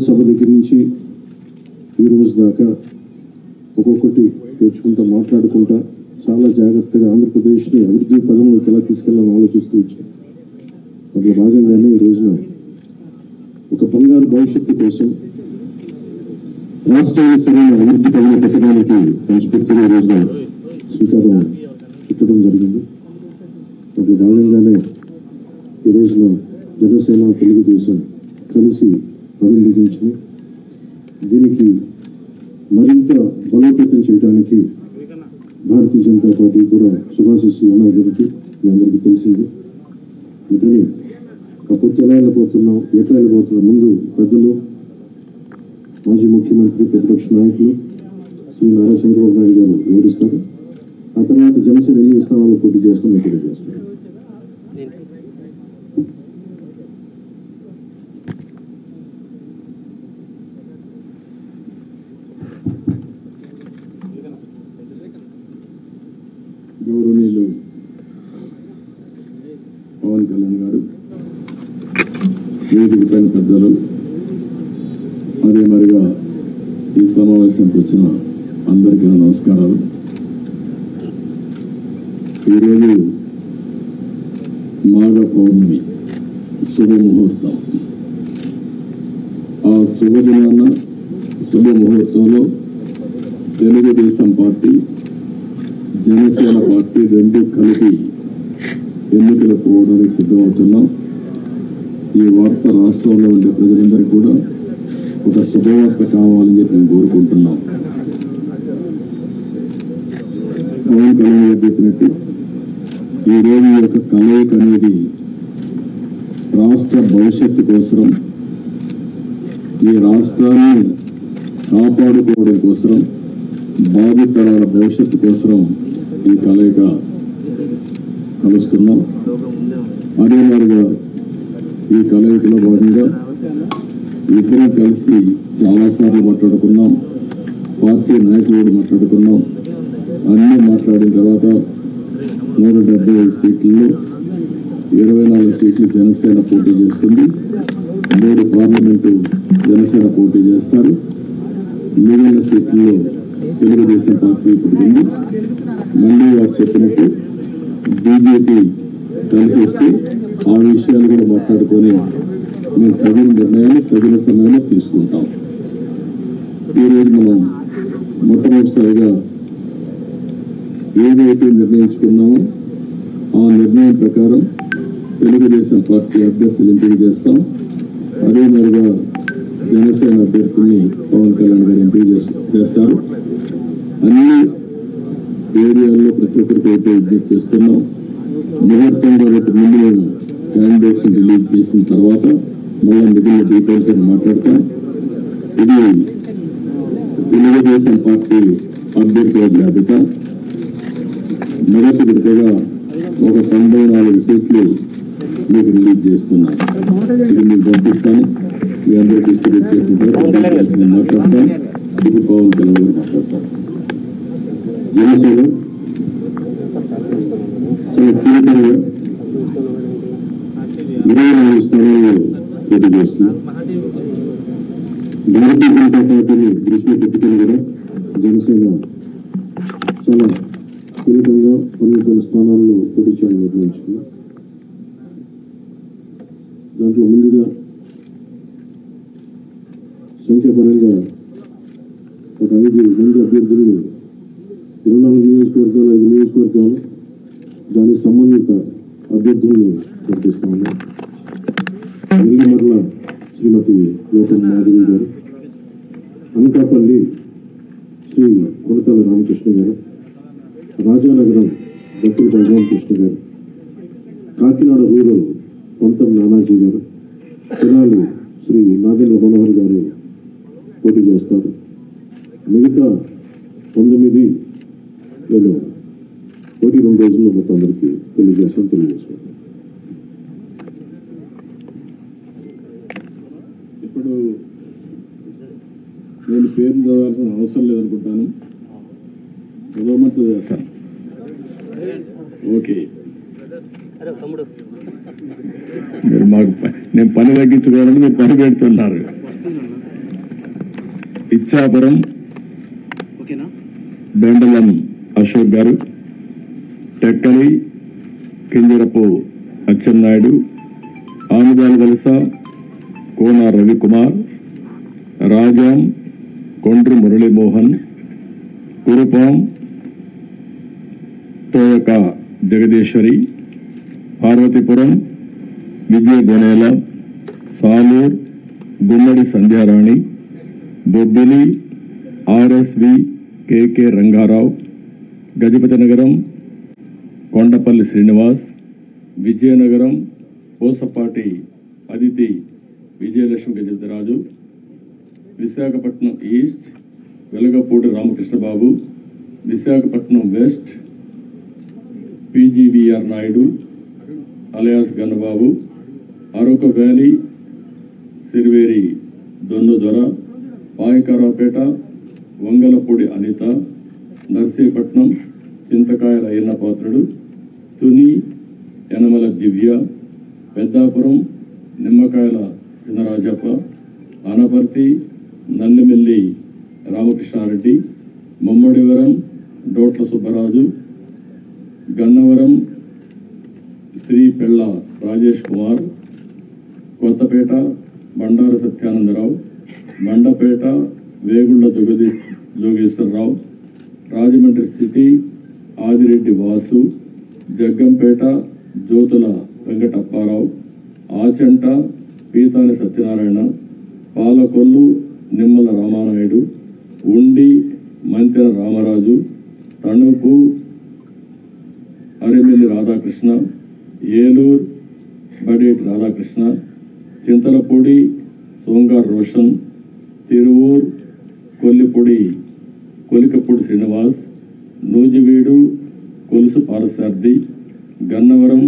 సభ దగ్గర నుంచి ఈ రోజు దాకా ఒక్కొక్కటి తెచ్చుకుంటా మాట్లాడుకుంటా చాలా జాగ్రత్తగా ఆంధ్రప్రదేశ్ని అభివృద్ధి పదంలోకి ఎలా తీసుకెళ్లాలని ఆలోచిస్తూ వచ్చాం. అందులో భాగంగానే ఈ రోజున ఒక బంగారు భవిష్యత్తు కోసం రాష్ట్రాన్ని సరైన అభివృద్ధి పదంలో పెట్టడానికి మనస్ఫూర్తిగా ఈ రోజున శ్రీకారం చుట్టడం జరిగింది. అందులో భాగంగానే ఈ రోజున జనసేన తెలుగుదేశం కలిసి పనులు బిగించి దీనికి మరింత బలోపేతం చేయడానికి భారతీయ జనతా పార్టీ కూడా శుభాశిస్సులు ఉన్నాయి. మీ అందరికీ తెలిసింది. అందుకని అప్పుడు ఎలా వెళ్ళిపోతున్నాం, ఎట్లా వెళ్ళిపోతున్నాం ముందు పెద్దలు, మాజీ ముఖ్యమంత్రి, ప్రతిపక్ష నాయకులు శ్రీ నారా చంద్రబాబు నాయుడు గారు వివరిస్తారు. ఆ తర్వాత జనసేన ఎన్ని స్థానాల్లో పోటీ చేస్తామో తెలియజేస్తారు. గౌరవనీయులు పవన్ కళ్యాణ్ గారు, వేదిక పైన పెద్దలు, అదే మరిగా ఈ సమావేశానికి వచ్చిన అందరికీ నమస్కారాలు. ఈరోజు మాఘ పౌర్ణమి శుభముహూర్తం. ఆ శుభదినాన శుభముహూర్తంలో తెలుగుదేశం పార్టీ, జనసేన పార్టీ రెండు కలిపి ఎన్నికలు పోవడానికి సిద్ధమవుతున్నాం. ఈ వార్త రాష్ట్రంలో ఉండే ప్రజలందరికీ కూడా ఒక శుభవార్త కావాలని చెప్పి మేము కోరుకుంటున్నాం. పవన్ కళ్యాణ్ గారు చెప్పినట్టు ఈరోజు ఈ యొక్క కలయిక అనేది రాష్ట్ర భవిష్యత్తు కోసం, ఈ రాష్ట్రాన్ని కాపాడుకోవడం కోసం, భావితరాల భవిష్యత్తు కోసం ఈ కలయిక కలుస్తున్నాం. అదే మాదిరిగా ఈ కలయికలో భాగంగా ఇద్దరం కలిసి చాలాసార్లు మాట్లాడుకున్నాం. పార్టీ నాయకులు మాట్లాడుకున్నాం. అన్నీ మాట్లాడిన తర్వాత 175 సీట్లలో 24 సీట్లు జనసేన పోటీ చేస్తుంది. 3 పార్లమెంటు జనసేన పోటీ చేస్తారు. మిగిలిన సీట్లలో తెలుగుదేశం పార్టీ పుట్టింది. మళ్ళీ వారు చెప్పినట్టు బీజేపీ కలిసి వస్తే ఆ విషయాలు కూడా మాట్లాడుకొని మేము తగిన నిర్ణయాలు తగిన సమయంలో తీసుకుంటాం. ఈరోజు మనం మొట్టమొదటిసారిగా ఏదైతే నిర్ణయించుకున్నామో ఆ నిర్ణయం ప్రకారం తెలుగుదేశం పార్టీ అభ్యర్థులు ఎంపిక చేస్తాం. అదే మరిగా జనసేన అభ్యర్థుల్ని పవన్ కళ్యాణ్ గారు ఎంపిక చేస్తారు. అన్ని ఏరియాల్లో ప్రతి ఒక్కరికి అయితే విజ్ఞప్తి చేస్తున్నాం. ముహూర్తం కాబట్టి ముందు మేము క్యాండిడేట్స్ రిలీజ్ చేసిన తర్వాత మళ్ళీ మిగిలిన డీటెయిల్స్ మాట్లాడతాం. ఇది తెలుగుదేశం పార్టీ అభ్యర్థుల జాబితా. మొదటి విడతగా ఒక 94 సీట్లు మీకు రిలీజ్ చేస్తున్నాం. ఇది మీకు పంపిస్తాను. మీ అందరికీ డిస్ట్రిబ్యూట్ చేసిన తర్వాత నేను మాట్లాడతాను. ఇది పవన్ కళ్యాణ్ గారు మాట్లాడతాను. జనసేన చాలా కీలకంగా 24 స్థానాల్లో పోటీ చేస్తుంది. భారతీయ జనతా పార్టీని దృష్టిలో పెట్టుకుని కూడా జనసేన చాలా కీలకంగా 12 స్థానాల్లో పోటీ చేయాలని నిర్ణయించుకుంది. దాంట్లో ముందుగా సంఖ్యాపరంగా ఒక 5 మంది అభ్యర్థుల్ని 24 నియోజకవర్గాలు, 5 నియోజకవర్గాలు దానికి సంబంధిత అభ్యర్థుల్ని ప్రకటిస్తాము. వెల్లిమర్ల శ్రీమతి లోకం మాధవి గారు, అనకాపల్లి శ్రీ కొనతాల రామకృష్ణ గారు, రాజానగరం డాక్టర్ బలరామకృష్ణ గారు, కాకినాడ రూరల్ పంతం నానాజీ గారు, తెనాలి శ్రీ నాగేంద్ర మనోహర్ గారు పోటీ చేస్తారు. మిగతా 9 పోటీ 2 రోజుల్లో మొత్తం అందరికీ తెలియజేసుకుంటాం. ఇప్పుడు నేను పేరు చదవాల్సిన అవసరం లేదనుకుంటాను. చదవమంతా చేస్తాను. ఓకే, మీరు మాకు నేను పని తగ్గించుకోవాలని మీరు పని పెడుతున్నారు. ఇచ్చాపురం బెండలం అశోక్ గారు, టెక్కలి కింజరపు అచ్చెన్నాయుడు, ఆముదాల వలస కోన రవికుమార్, రాజాం కొండ్రి మురళీమోహన్, కురుపాం తోయక జగదీశ్వరి, పార్వతీపురం విజయ గొనేల, సాలూర్ గుమ్మడి సంధ్యారాణి, బొబ్బిలి ఆర్ఎస్వి కేకే రంగారావు, గజపతి నగరం Kondapalli Srinivas, Vizianagaram Pusapati Aditi Vijayalakshmi Gajapathiraju, Visakhapatnam east Velagapudi Ramakrishna Babu, Visakhapatnam west PGVR Naidu alias Gannababu, అరొక valley Siriveri Donnudora, Payakaraopeta Vangalapudi Anitha, Narsipatnam చింతకాయల అయ్యన్నపాత్రుడు, తుని యనమల దివ్య, పెద్దాపురం నిమ్మకాయల చినరాజప్ప, అనపర్తి నల్లిమెల్లి రామకృష్ణారెడ్డి, ముమ్మడివరం డోట్ల సుబ్బరాజు, గన్నవరం శ్రీ పెళ్ళ రాజేష్ కుమార్, కొత్తపేట బండారు సత్యానందరావు, మండపేట వేగుళ్ల జోగేశ్వరరావు, రాజమండ్రి సిటీ ఆదిరెడ్డి వాసు, జగ్గంపేట జ్యోతుల వెంకటప్పారావు, ఆచంట పీతాని సత్యనారాయణ, పాలకొల్లు నిమ్మల రామానాయుడు, ఉండి మంతెన రామరాజు, తణుకు అరిమెల్లి రాధాకృష్ణ, ఏలూరు బడేటి రాధాకృష్ణ, చింతలపూడి సోంగార్ రోషన్, తిరువూర్ కొలికపూడి శ్రీనివాస్, నూజివీడు కొలుసు పారసార్థి, గన్నవరం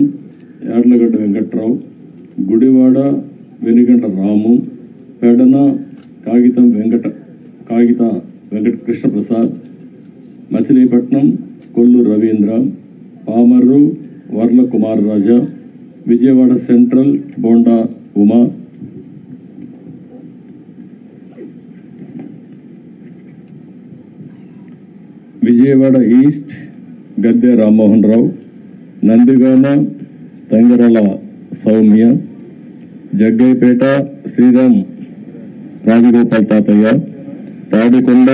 యాడ్లగడ్డ వెంకట్రావు, గుడివాడ వెనుగంట రాము, పెడన కాగిత వెంకట కృష్ణప్రసాద్, మచిలీపట్నం కొల్లు రవీంద్ర, పామర్రు వర్ల కుమార్ రాజా, విజయవాడ సెంట్రల్ బోండా ఉమా, విజయవాడ ఈస్ట్ గద్దె రామ్మోహన్ రావు, నందిగామ తంగరల సౌమ్య, జగ్గైపేట శ్రీరామ్ రాజగోపాల్ తాతయ్య, తాడికొండ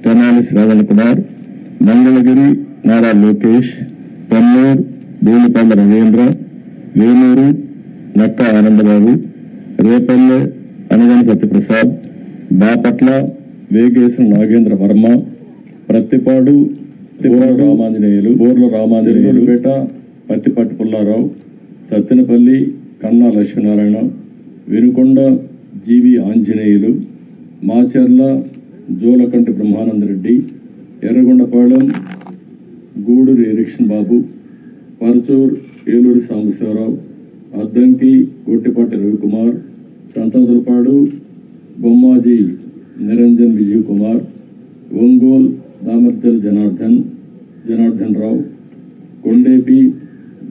తెనాలి శ్రావణ్ కుమార్, మంగళగిరి నారా లోకేష్, పొన్నూరు భూమిపల్ల రవీంద్ర, వేలూరు నక్క ఆనందబాబు, రేపల్లె అనగని సత్యప్రసాద్, బాపట్ల వేగేశ్వర నాగేంద్ర వర్మ, ప్రత్తిపాడు బోర్ల రామాంజనేయులు, పేట పత్తిపట్టి పుల్లారావు, సత్తెనపల్లి కన్నా లక్ష్మీనారాయణ, వినుకొండ జీవి ఆంజనేయులు, మాచర్ల జోలకంటి బ్రహ్మానందరెడ్డి, ఎర్రగొండపాళెం గూడూరు ఎరిక్షన్ బాబు, పరచూర్ ఏలూరి సాంబశివరావు, అద్దంకి గొట్టిపాటి రవికుమార్, సంతదులపాడు బొమ్మాజీ నిరంజన్ విజయ్ కుమార్, ఒంగోల్ దామర్దల్ జనార్దన్ రావు, కొండేపి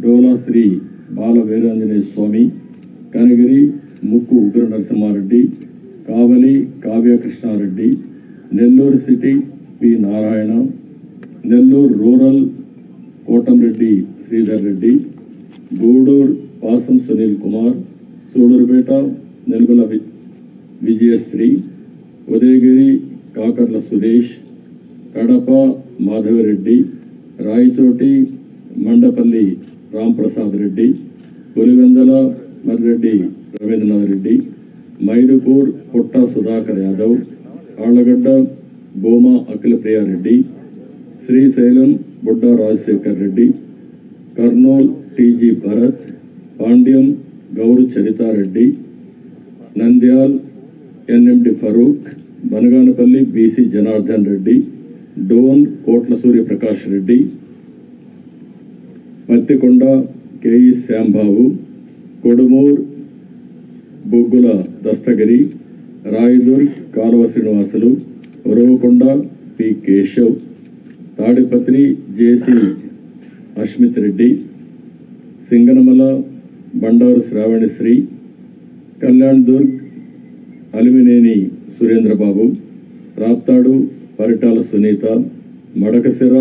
డోలా శ్రీ బాల వీరాంజనేయ స్వామి, కనగిరి ముక్కు ఉగ్ర నరసింహారెడ్డి, కావలి Kavya Krishna Reddy, Nellore city P Narayana, Nellore rural Kotamreddy Sridhar Reddy, Gudur పాసం సునీల్ కుమార్, సూడూరుపేట నెల్గుల విజయశ్రీ, ఉదయగిరి కాకర్ల సురేష్, కడప మాధవరెడ్డి, రాయచోటి మండపల్లి రాంప్రసాద్ రెడ్డి, పులివెందల మర్రెడ్డి రవీంద్రనాథ్ రెడ్డి, మైదుకూర్ పుట్ట సుధాకర్ యాదవ్, ఆళ్లగడ్డ బోమా అఖిలప్రియారెడ్డి, శ్రీశైలం బుడ్డ Rajasekhar Reddy, Kurnool TG Bharat, Panyam Gowru Charitha Reddy, Nandyal NMD Farooq, Banaganapalli BC Janardhan Reddy, Dhone కోట్ల సూర్యప్రకాష్ రెడ్డి, పత్తికొండ కేఈ శ్యాంబాబు, కొడుమూర్ బొగ్గుల దస్తగిరి, రాయదుర్గ్ కాలువ శ్రీనివాసులు, ఉరవకొండ పి కేశవ్, తాడిపత్రి జేసి అష్మిత్ రెడ్డి, సింగనమల బండారు శ్రావణిశ్రీ, కళ్యాణ్ దుర్గ్ అలిమినేని సురేంద్రబాబు, రాప్తాడు పరిటాల సునీత, మడకసిర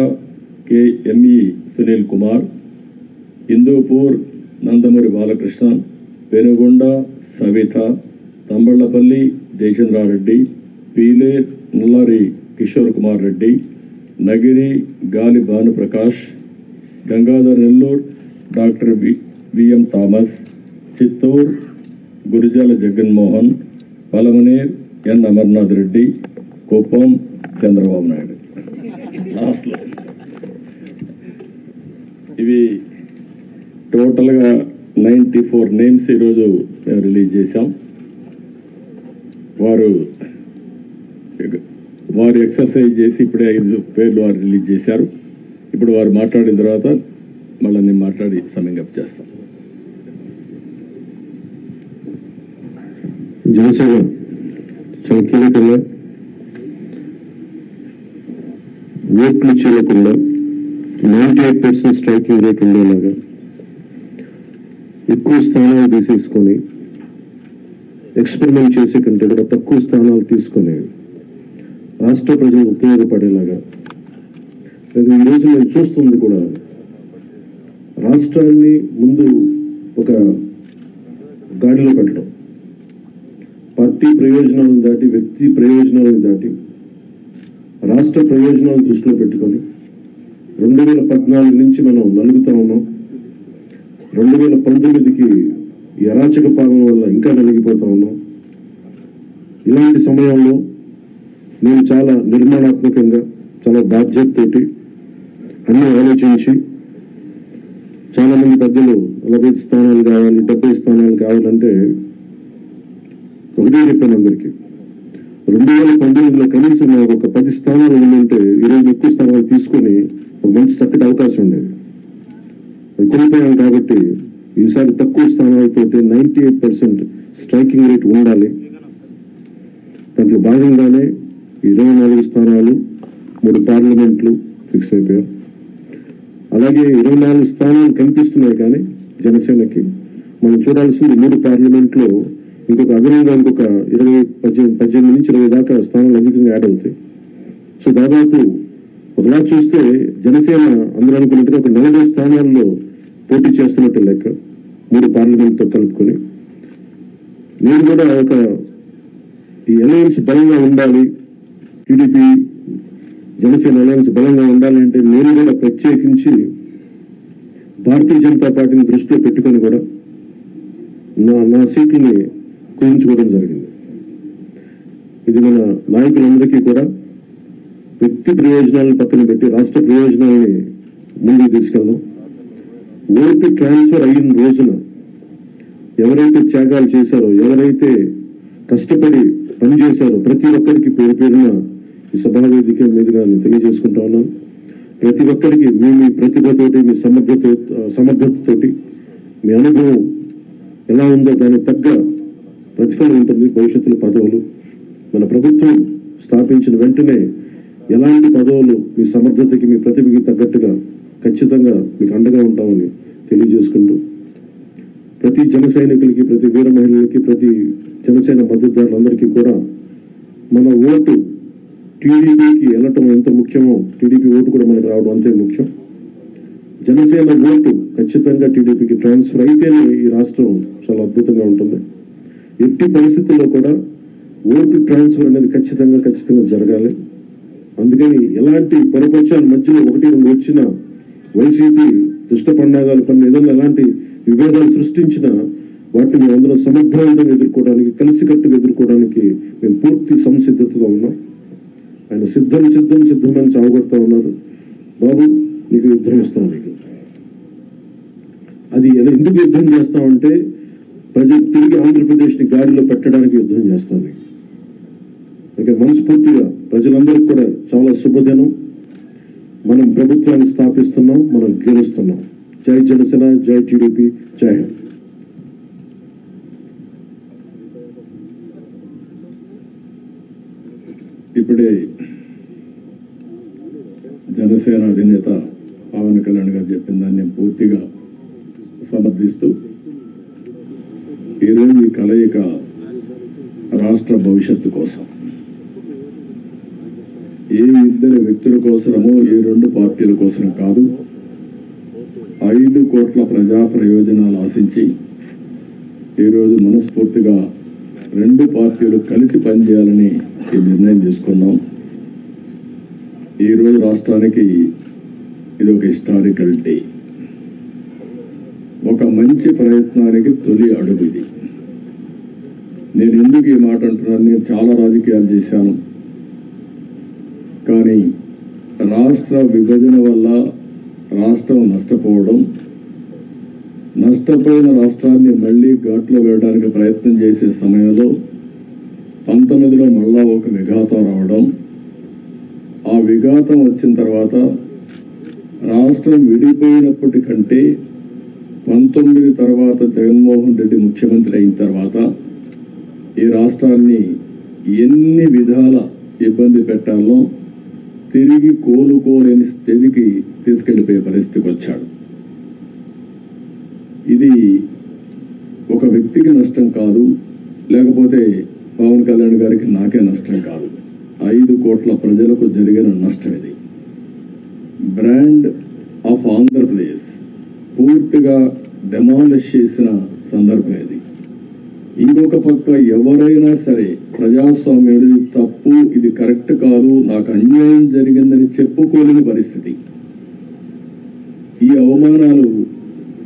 కెఎంఈ సునీల్ కుమార్, హిందూపూర్ నందమూరి బాలకృష్ణ, పెనుగొండ సవిత, తంబళ్లపల్లి జయచంద్రారెడ్డి, పీలే నల్లారి కిషోర్ కుమార్ రెడ్డి, నగిరి గాలి Bhanuprakash, Gangadhar Nellore doctor VM Thomas, Chittoor Gurazala Jaganmohan, Palamaner ఎన్ అమర్నాథ్ రెడ్డి, కుప్పం చంద్రబాబు నాయుడు. లాస్ట్లో ఇవి టోటల్గా 94 నేమ్స్ ఈరోజు మేము రిలీజ్ చేశాం. వారు ఎక్సర్సైజ్ చేసి ఇప్పుడే 5 పేర్లు వారు రిలీజ్ చేశారు. ఇప్పుడు వారు మాట్లాడిన తర్వాత మళ్ళీ నేను మాట్లాడి సమ్మింగ్ అప్ చేస్తాం. జనసేన చాలా కీలకంగా ఓట్లు చేయకుండా 98% స్ట్రైకింగ్ రేట్ ఉండేలాగా ఎక్కువ స్థానాలు తీసేసుకొని ఎక్స్పెరిమెంట్ చేసే కంటే కూడా తక్కువ స్థానాలు తీసుకొని రాష్ట్ర ప్రజలకు ఉపయోగపడేలాగా ఈరోజు నేను చూస్తుంది కూడా రాష్ట్రాన్ని ముందు ఒక గాడిలో పెట్టడం, పార్టీ ప్రయోజనాలను దాటి వ్యక్తి ప్రయోజనాలను దాటి రాష్ట్ర ప్రయోజనాలను దృష్టిలో పెట్టుకొని 2014 నుంచి మనం నలుగుతా ఉన్నాం. 2019కి ఈ అరాచక పాలన వల్ల ఇంకా నలిగిపోతా ఉన్నాం. ఇలాంటి సమయంలో నేను చాలా నిర్మాణాత్మకంగా, చాలా బాధ్యతతోటి అన్నీ ఆలోచించి, చాలామంది పెద్దలు 40 స్థానాలు కావాలి, 70 స్థానాలు కావాలంటే ఒకటే చెప్పాను అందరికీ. 2019లో కనీసం ఒక 10 స్థానాలు ఉందంటే ఈరోజు ఎక్కువ స్థానాలు తీసుకొని ఒక మంచి చక్కటి అవకాశం ఉండేది. అది కోల్పోయాం కాబట్టి ఈసారి తక్కువ స్థానాలతోటి 98% స్ట్రైకింగ్ రేట్ ఉండాలి. దాంట్లో భాగంగానే 24 స్థానాలు, 3 పార్లమెంట్లు ఫిక్స్ అయిపోయారు. అలాగే 24 స్థానాలు కనిపిస్తున్నాయి, కానీ జనసేనకి మనం చూడాల్సింది 3 పార్లమెంట్లో ఇంకొక అదనంగా ఇంకొక 18 నుంచి 20 దాకా స్థానాలు అధికంగా యాడ్ అవుతాయి. సో దాదాపు ఒకలా చూస్తే జనసేన అందరూ అనుకున్నట్టుగా ఒక 40 స్థానాల్లో పోటీ చేస్తున్నట్టు లెక్క, 3 పార్లమెంట్తో కలుపుకొని. నేను కూడా ఈ అలయన్స్ బలంగా ఉండాలి, టీడీపీ జనసేన అలయన్స్ బలంగా ఉండాలి అంటే నేను కూడా ప్రత్యేకించి భారతీయ జనతా పార్టీని దృష్టిలో పెట్టుకొని కూడా నా సీట్లని కుదించుకోవడం జరిగింది. ఇది మన నాయకులందరికీ కూడా వ్యక్తి ప్రయోజనాలను పక్కన పెట్టి రాష్ట్ర ప్రయోజనాలని ముందుకు తీసుకెళ్దాం. ఓటు ట్రాన్స్ఫర్ అయిన రోజున ఎవరైతే త్యాగాలు చేశారో, ఎవరైతే కష్టపడి పనిచేశారో ప్రతి ఒక్కరికి పేరు పేరున ఈ సభావేదిక మీదుగా నేను తెలియజేసుకుంటా ఉన్నాను. ప్రతి ఒక్కరికి మీ ప్రతిభతోటి, మీ సమర్థతతోటి, మీ అనుభవం ఎలా ఉందో దానికి తగ్గ ప్రతిఫలం ఉంటుంది. భవిష్యత్తులో పదవులు మన ప్రభుత్వం స్థాపించిన వెంటనే ఎలాంటి పదవులు మీ సమర్థతకి, మీ ప్రతిభకి తగ్గట్టుగా ఖచ్చితంగా మీకు అండగా ఉంటామని తెలియజేసుకుంటూ, ప్రతి జన సైనికులకి, ప్రతి వీర మహిళలకి, ప్రతి జనసేన మద్దతుదారులందరికీ కూడా మన ఓటు టీడీపీకి వెళ్ళటం ఎంత ముఖ్యమో టీడీపీ ఓటు కూడా మనకు రావడం అంతే ముఖ్యం. జనసేన ఓటు ఖచ్చితంగా టీడీపీకి ట్రాన్స్ఫర్ అయితేనే ఈ రాష్ట్రం చాలా అద్భుతంగా ఉంటుంది. ఎట్టి పరిస్థితుల్లో కూడా ఓటు ట్రాన్స్ఫర్ అనేది ఖచ్చితంగా జరగాలి. అందుకని ఎలాంటి పొరపక్షాల మధ్యలో 1-2 వచ్చిన వైసీపీ దుష్ట పండాగాలు పని ఏదైనా ఎలాంటి విభేదాలు సృష్టించినా వాటిని మేము అందరం సమర్థవంతంగా ఎదుర్కోవడానికి, కలిసికట్టుగా ఎదుర్కోవడానికి మేము పూర్తి సంసిద్ధతతో ఉన్నాం. ఆయన సిద్ధమని చావగొడతా ఉన్నారు. బాబు నీకు యుద్ధం ఇస్తాం, నీకు అది ఎందుకు యుద్ధం చేస్తామంటే ప్రజలు తిరిగి ఆంధ్రప్రదేశ్ని గాడిలో పెట్టడానికి యుద్ధం చేస్తాం. ఇక్కడ మనస్ఫూర్తిగా ప్రజలందరికీ కూడా చాలా శుభదినం. మనం ప్రభుత్వాన్ని స్థాపిస్తున్నాం, మనం గెలుస్తున్నాం. జై జనసేన, జై టీడీపీ, జై హింద్. ఇప్పుడే జనసేన అధినేత పవన్ కళ్యాణ్ గారు చెప్పిన దాన్ని నేను పూర్తిగా సమర్థిస్తూ, ఈరోజు ఈ కలయిక రాష్ట్ర భవిష్యత్తు కోసం, ఏ ఇద్దరు వ్యక్తుల కోసమో ఏ రెండు పార్టీల కోసం కాదు, 5 కోట్ల ప్రజా ప్రయోజనాలు ఆశించి ఈరోజు మనస్ఫూర్తిగా 2 పార్టీలు కలిసి పనిచేయాలని ఈ నిర్ణయం తీసుకున్నాం. ఈరోజు రాష్ట్రానికి ఇది ఒక హిస్టారికల్ డే, ఒక మంచి ప్రయత్నానికి తొలి అడుగు ఇది. నేను ఎందుకు ఈ మాట అంటున్నాను, నేను చాలా రాజకీయాలు చేశాను, కానీ రాష్ట్ర విభజన వల్ల రాష్ట్రం నష్టపోవడం, నష్టపోయిన రాష్ట్రాన్ని మళ్ళీ ఘాట్లో వేయడానికి ప్రయత్నం చేసే సమయంలో 19లో మళ్ళా ఒక విఘాతం రావడం, ఆ విఘాతం వచ్చిన తర్వాత రాష్ట్రం విడిపోయినప్పటికంటే 19 తర్వాత జగన్మోహన్ రెడ్డి ముఖ్యమంత్రి అయిన తర్వాత ఈ రాష్ట్రాన్ని ఎన్ని విధాల ఇబ్బంది పెట్టాలో తిరిగి కోలుకోలేని స్థితికి తీసుకెళ్లిపోయే పరిస్థితికి వచ్చాడు. ఇది ఒక వ్యక్తికి నష్టం కాదు, లేకపోతే పవన్ కళ్యాణ్ గారికి నాకే నష్టం కాదు, 5 కోట్ల ప్రజలకు జరిగిన నష్టం. ఇది బ్రాండ్ ఆఫ్ ఆంధ్రప్రదేశ్ పూర్తిగా డెమాలిష్ చేసిన సందర్భం ఇది. ఇంకొక పక్క ఎవరైనా సరే ప్రజాస్వామ్యం ఇది తప్పు, ఇది కరెక్ట్ కాదు, నాకు అన్యాయం జరిగిందని చెప్పుకోలేని పరిస్థితి. ఈ అవమానాలు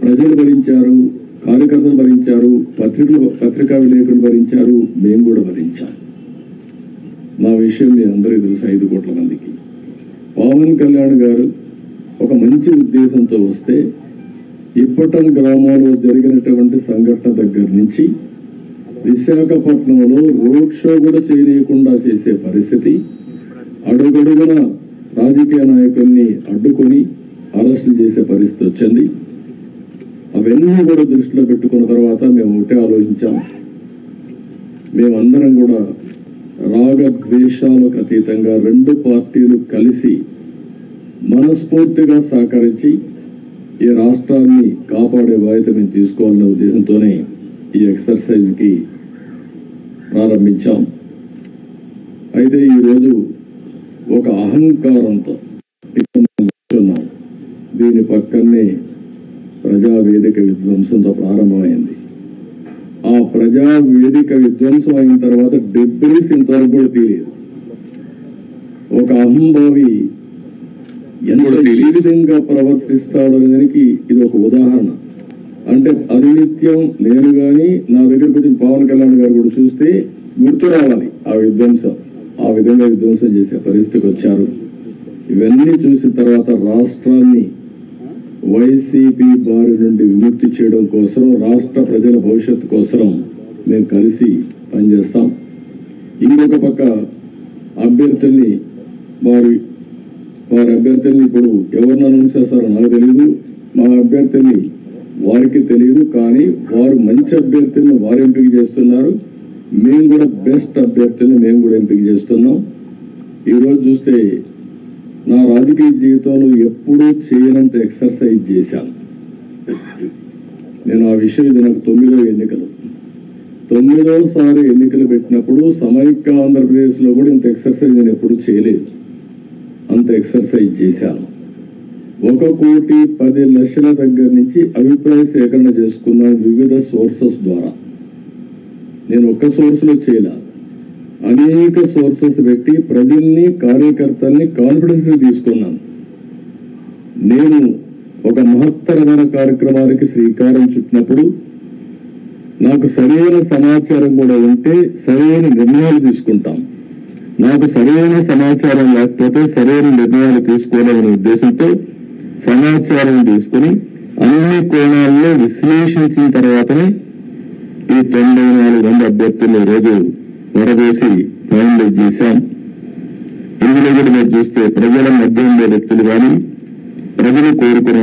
ప్రజలు భరించారు, కార్యకర్తలు భరించారు, పత్రికా విలేకరులు భరించారు, మేము కూడా భరించాం. నా విషయం మీ అందరికీ తెలుసు, 5 కోట్ల మందికి. పవన్ కళ్యాణ్ గారు ఒక మంచి ఉద్దేశంతో వస్తే ఇప్పటం గ్రామంలో జరిగినటువంటి సంఘటన దగ్గర నుంచి విశాఖపట్నంలో రోడ్ షో కూడా చేయలేకుండా చేసే పరిస్థితి, అడుగడుగున రాజకీయ నాయకుల్ని అడ్డుకొని అరెస్టులు చేసే పరిస్థితి వచ్చింది. అవన్నీ కూడా దృష్టిలో పెట్టుకున్న తర్వాత మేము ఒకటే ఆలోచించాం, మేమందరం కూడా రాగద్వేషాలకు అతీతంగా 2 పార్టీలు కలిసి మనస్ఫూర్తిగా సహకరించి ఈ రాష్ట్రాన్ని కాపాడే బాధ్యత మేము తీసుకోవాలనే ఉద్దేశంతోనే ఈ ఎక్సర్సైజ్కి ప్రారంభించాం. అయితే ఈరోజు ఒక అహంకారంతో కూర్చున్నాం. దీని పక్కనే ప్రజావేదిక విధ్వంసంతో ప్రారంభమైంది. ఆ ప్రజావేదిక విధ్వంసం అయిన తర్వాత డెబ్రీస్ ఇంతవరకు కూడా తెలియదు. ఒక అహంభావి ఎంత ఏ విధంగా ప్రవర్తిస్తాడో దానికి ఇది ఒక ఉదాహరణ. అంటే అనునిత్యం నేను కానీ నా దగ్గరకు వచ్చిన పవన్ కళ్యాణ్ గారు కూడా చూస్తే గుర్తు రావాలి ఆ విధ్వంసం, ఆ విధంగా విధ్వంసం చేసే పరిస్థితికి వచ్చారు. ఇవన్నీ చూసిన తర్వాత రాష్ట్రాన్ని వైసీపీ బారి నుండి విముక్తి చేయడం కోసం, రాష్ట్ర ప్రజల భవిష్యత్తు కోసం మేము కలిసి పనిచేస్తాం. ఇంకొక పక్క అభ్యర్థుల్ని వారి అభ్యర్థుల్ని ఇప్పుడు ఎవరిని అనౌన్స్ చేస్తారో నాకు తెలియదు, మా అభ్యర్థుల్ని వారికి తెలియదు, కానీ వారు మంచి అభ్యర్థులను వారు ఎంపిక చేస్తున్నారు. మేము కూడా బెస్ట్ అభ్యర్థులను మేము కూడా ఎంపిక చేస్తున్నాం. ఈరోజు చూస్తే నా రాజకీయ జీవితంలో ఎప్పుడూ చేయనంత ఎక్సర్సైజ్ చేశాను నేను. ఆ విషయం ఇది నాకు 9వ ఎన్నికలు, 9వసారి ఎన్నికలు పెట్టినప్పుడు సమైక్య ఆంధ్రప్రదేశ్లో కూడా ఇంత ఎక్సర్సైజ్ నేను ఎప్పుడు చేయలేదు. అంత ఎక్సర్సైజ్ చేశాను. 1,10,00,000 దగ్గర నుంచి అభిప్రాయ సేకరణ చేసుకున్నాను వివిధ సోర్సెస్ ద్వారా. నేను ఒక్క సోర్స్లో చేయలే, అనేక సోర్సెస్ పెట్టి ప్రజల్ని, కార్యకర్తల్ని కాన్ఫిడెన్స్ తీసుకున్నాను. నేను ఒక మహత్తరమైన కార్యక్రమానికి శ్రీకారం చుట్టినప్పుడు నాకు సరైన సమాచారం కూడా ఉంటే సరైన నిర్ణయాలు తీసుకుంటాం. నాకు సరైన సమాచారం లేకపోతే సరైన నిర్ణయాలు తీసుకోవాలనే ఉద్దేశంతో సమాచారం తీసుకుని అన్ని కోణాల్లో విశ్లేషించిన తర్వాతనే ఈ 94 అభ్యర్థులు రోజు వరవేసి ఫైనలైజ్ చేశాం. ఇందులో కూడా మీరు చూస్తే ప్రజల మధ్య ఉండే వ్యక్తులు కానీ, ప్రజలు కోరుకునే